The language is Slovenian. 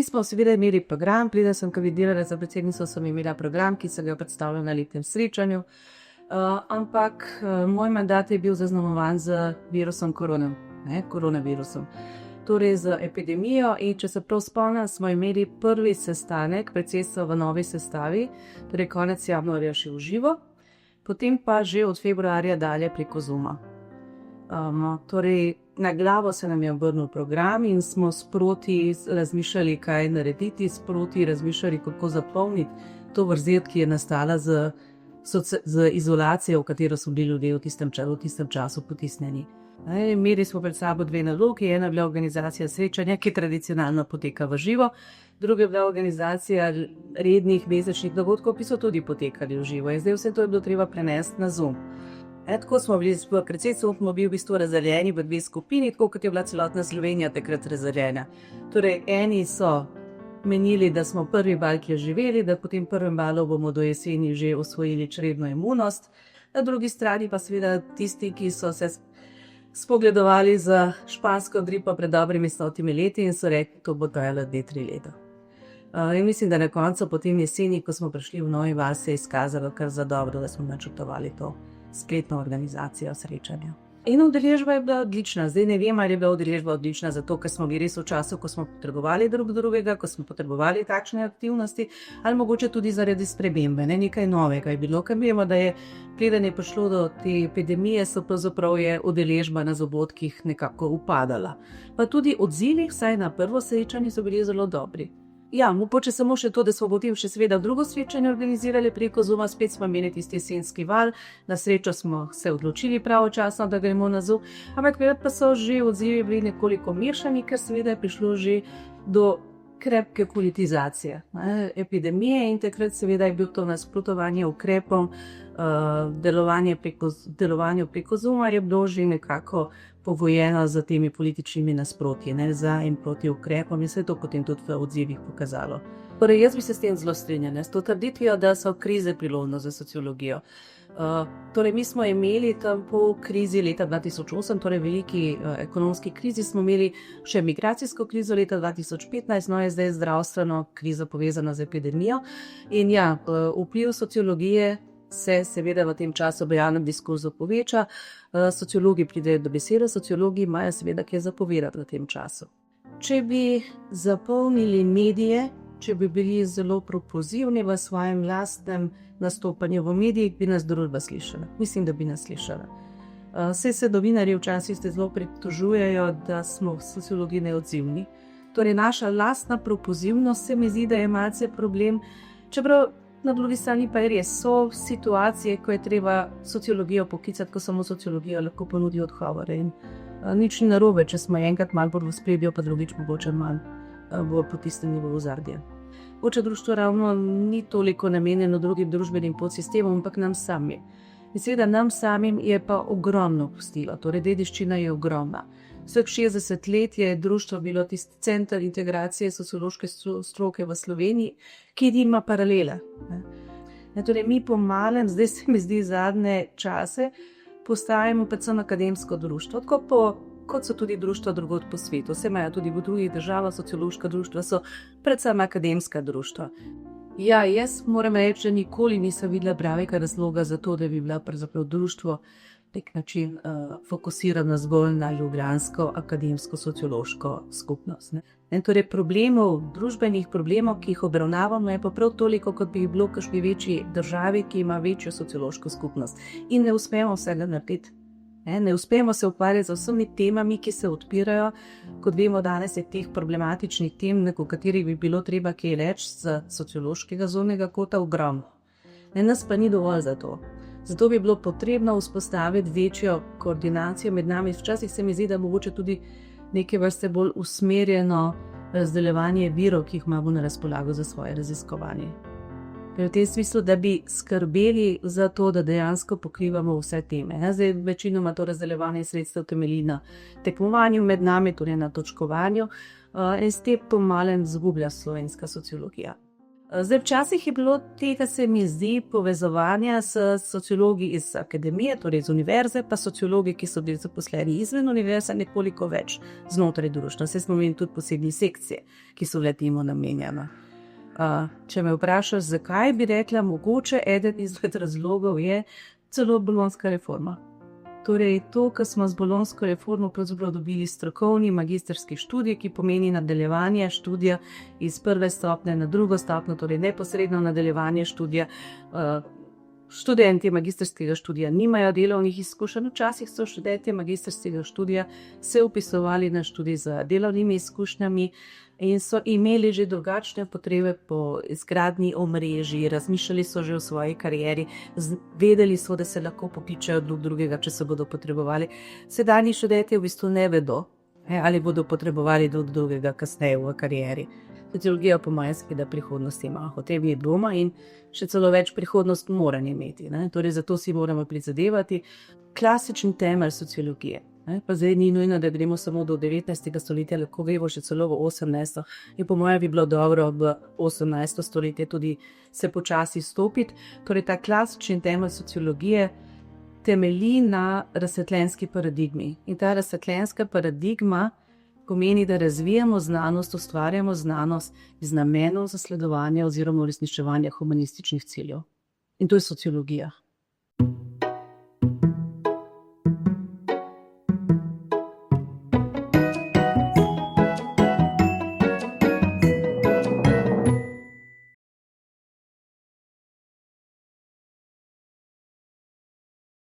Mi smo seveda imeli program, preden sem kandidirala za predsednico, sem imela program, ki sem ga predstavljala na letnem srečanju, ampak moj mandat je bil zaznamovan z virusom koronavirusom. Torej z epidemijo, in če se prav spomnim, smo imeli prvi sestanek predsedstva v novi sestavi, torej konec januarja še v živo, potem pa že od februarja dalje preko Zooma. Torej na glavo se nam je obrnil program in smo sproti razmišljali, kaj narediti, sproti razmišljali, kako zapolniti to vrzel, ki je nastala z izolacijo, v katero so bili ljudje v tistem času potisnjeni. Imeli smo pred sabo dve nalogi, ena je bila organizacija srečanja, ki tradicionalno poteka v živo, druga je bila organizacija rednih mesečnih dogodkov, ki so tudi potekali v živo. In zdaj vse to je bilo treba prenesti na Zoom. Tako smo bili v predsedstvu, smo bili v bistvu razdeljeni v dve skupini, tako kot je bila celotna Slovenija takrat razdeljena. Torej, eni so menili, da smo prvi val živeli, da po tem prvem valu bomo do jeseni že osvojili čredno imunost, na drugi strani pa seveda tisti, ki so se spogledovali za špansko gripo pred dobrimi 100 leti in so rekli, to bo trajalo 2-3 leta. In mislim, da na koncu po tem jeseni, ko smo prišli v novi val, se je izkazalo kar za dobro, da smo načrtovali to spletno organizacijo srečanja. In udeležba je bila odlična. Zdaj ne vem, ali je bila udeležba odlična zato, ker smo bili res v času, ko smo potrebovali drugega, ko smo potrebovali takšne aktivnosti, ali mogoče tudi zaradi spremembe, nekaj novega je bilo, ker vemo, da je preden je prišlo do te epidemije, pravzaprav je udeležba na dogodkih nekako upadala. Pa tudi odzivi, vsaj na prvo srečanje, so bili zelo dobri. Ja, mogoče samo še to, da smo potem še seveda drugo srečanje organizirali preko Zooma, spet smo imeli tisti jesenski val, na srečo smo se odločili pravočasno, da gremo na Zoom, ampak pa so že odzivi bili nekoliko mešani, ker seveda je prišlo že do krepke politizacije epidemije in takrat seveda je bil to nasprotovanje ukrepom, delovanju preko Zooma je bilo že nekako pogojeno z temi političnimi nasprotji, za in proti ukrepom, in se je to potem tudi v odzivih pokazalo. Torej, jaz bi se s tem zelo strinjala, s to trditvijo, da so krize priložnost za sociologijo. Torej, mi smo imeli tam po krizi leta 2008, torej veliki ekonomski krizi, smo imeli še migracijsko krizo leta 2015, no je zdaj zdravstveno krizo povezano z epidemijo. In ja, vpliv sociologije se seveda v tem času v javnem diskurzu poveča, sociologi pridejo do besede, sociologi imajo seveda kaj zapovedati v tem času. Če bi zapolnili medije, če bi bili zelo propulzivni v svojem lastnem nastopanju v medijih, bi nas družba slišala. Mislim, da bi nas slišala. Vse se novinarji včasih zelo pritožujejo, da smo v sociologiji neodzivni. Torej, naša lastna propulzivnost se mi zdi, da je malce problem, čeprav na drugi strani pa je res, so situacije, ko je treba sociologijo poklicati, ko samo sociologija lahko ponudi odgovore. In nič ni narobe, če smo enkrat malo bolj v ospredju, pa drugič mogoče manj bo potisnjeni v ozadje. Mogoče društvo ravno ni toliko namenjeno drugim družbenim podsistemom, ampak nam samim. In seveda nam samim je pa ogromno pustilo, torej dediščina je ogromna. Vseh 60 let je društvo bilo tisti center integracije sociološke stroke v Sloveniji, ki nima paralela. Torej, mi po malem, zdaj se mi zdi zadnje čase, postajamo predvsem akademsko društvo, kot so tudi društva drugod po svetu. Vse imajo tudi v drugih državah, sociološka društva so predvsem akademska društva. Ja, jaz moram reči, da nikoli nisem videla pravega razloga za to, da bi bila pravzaprav društvo nek način fokusirano zgolj na ljubljansko akademsko sociološko skupnost. Torej, družbenih problemov, ki jih obravnavamo, je pa prav toliko, kot bi bilo v kakšni večji državi, ki ima večjo sociološko skupnost. In ne uspemo vsega narediti. Ne uspemo se ukvarjati z vsemi temami, ki se odpirajo. Kot vemo, danes je teh problematičnih tem, o katerih bi bilo treba kaj reči z sociološkega zornega kota, ogromno. Nas pa ni dovolj za to. Zato bi bilo potrebno vzpostaviti večjo koordinacijo med nami. Včasih se mi zdi, da mogoče tudi neke vrste bolj usmerjeno razdeljevanje virov, ki jih imamo na razpolago za svoje raziskovanje. V tem smislu, da bi skrbeli za to, da dejansko pokrivamo vse teme. Zdaj, večinoma to razdeljevanje sredstev temelji na tekmovanju med nami, torej na točkovanju, in s tem pomalem zgublja slovenska sociologija. Zdaj, včasih je bilo tega, se mi zdi, povezovanja s sociologi iz akademije, torej iz univerze, pa sociologi, ki so bili zaposleni izven univerze, nekoliko več znotraj društva. Saj smo imeli tudi posebne sekcije, ki so le temu namenjene. Če me vprašaš, zakaj, bi rekla, mogoče eden izmed razlogov je celo bolonjska reforma. Torej, to, kar smo z bolonjsko reformo pravzaprav dobili strokovni magistrski študij, ki pomeni nadaljevanje študija iz prve stopnje na drugo stopnjo, torej neposredno nadaljevanje študija. Študenti magistrskega študija nimajo delovnih izkušenj, včasih so študenti magistrskega študija se vpisovali na študij z delovnimi izkušnjami in so imeli že drugačne potrebe po izgradnji omrežij, razmišljali so že o svoji karieri, vedeli so, da se lahko pokličejo drug drugega, če se bodo potrebovali. Sedanji študenti v bistvu ne vedo, ali bodo potrebovali drug drugega kasneje v karieri. Sociologija po mojem seveda prihodnost ima, o tem je doma in še celo več prihodnost mora imeti. Torej, zato si moramo prizadevati. Klasični temelj sociologije. Pa zdaj ni nujno, da gremo samo do 19. stoletja, lahko gremo še celo v 18. In po mojem bi bilo dobro v 18. stoletje tudi se počasi stopiti. Torej, ta klasični temelj sociologije temelji na razsvetljenski paradigmi. In ta razsvetljenska paradigma pomeni, da razvijamo znanost, ustvarjamo znanost z namenom zasledovanja oziroma uresničevanja humanističnih ciljev. In to je sociologija.